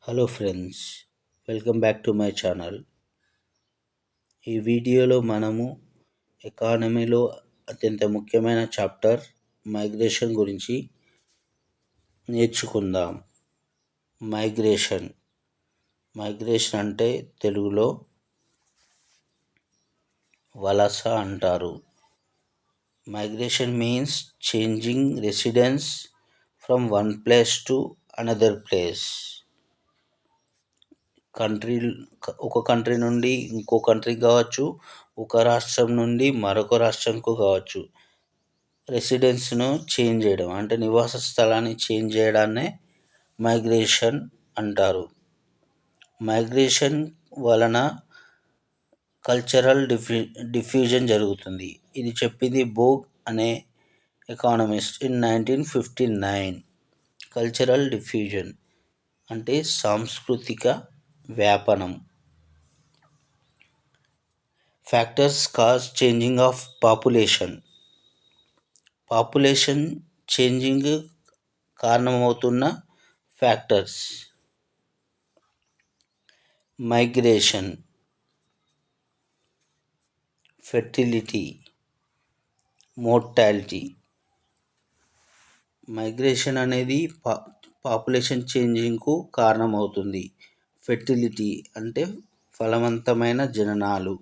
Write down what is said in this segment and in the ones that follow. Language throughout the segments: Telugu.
Hello friends, welcome back to my channel. ఈ వీడియోలో మనము ఎకానమీలో అత్యంత ముఖ్యమైన చాప్టర్ మైగ్రేషన్ గురించి నేర్చుకుందాం. మైగ్రేషన్ మైగ్రేషన్ అంటే తెలుగులో వలస అంటారు. Migration means changing residence from one place to another place. Country ఒక కంట్రీ నుండి ఇంకో కంట్రీకి కావచ్చు, ఒక రాష్ట్రం నుండి మరొక రాష్ట్రంకు కావచ్చు. రెసిడెన్స్ను చేంజ్ చేయడం అంటే నివాస స్థలాన్ని చేంజ్ చేయడాన్నే మైగ్రేషన్ అంటారు. మైగ్రేషన్ వలన కల్చరల్ డిఫ్యూజన్ జరుగుతుంది. ఇది చెప్పింది బోగ్ అనే ఎకానమిస్ట్ ఇన్ 1959. కల్చరల్ డిఫ్యూజన్ అంటే సాంస్కృతిక వ్యాపనం. Factors cause changing of population changing కారణమవుతున్న factors. Migration, fertility, mortality. Migration అనేది పాపులేషన్ చేంజింగ్కు కారణమవుతుంది. ఫెర్టిలిటీ అంటే ఫలవంతమైన జననాలు,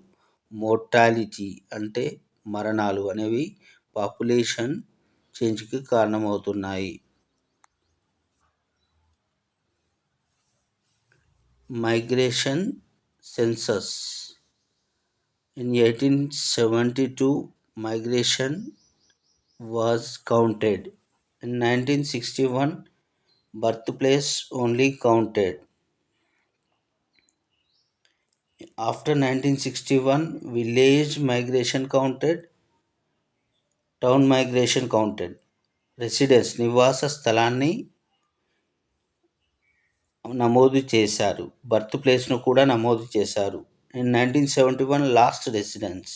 మోర్టాలిటీ అంటే మరణాలు అనేవి పాపులేషన్ చేంజ్కి కారణమవుతున్నాయి. Migration census. In 1872, migration was counted. In 1961, birthplace only counted. After 1961, village migration counted, town migration counted. Residence నివాస స్థలాన్ని నమోదు చేశారు, బర్త్ ప్లేస్ను కూడా నమోదు చేశారు. ఇన్ 1971 లాస్ట్ రెసిడెన్స్,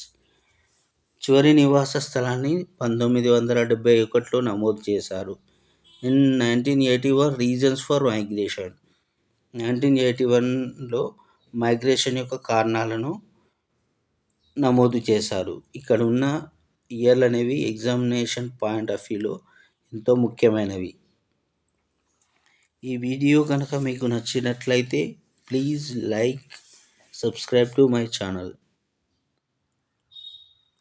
చివరి నివాస స్థలాన్ని 1971లో నమోదు చేశారు. ఇన్ 1981 రీజన్స్ ఫర్ మైగ్రేషన్, 1981లో మైగ్రేషన్ యొక్క కారణాలను నమోదు చేశారు. ఇక్కడ ఉన్న ఇయర్లు అనేవి ఎగ్జామినేషన్ పాయింట్ ఆఫ్ వ్యూలో ఎంతో ముఖ్యమైనవి. ఈ వీడియో కనుక మీకు నచ్చినట్లయితే please like, subscribe to my channel.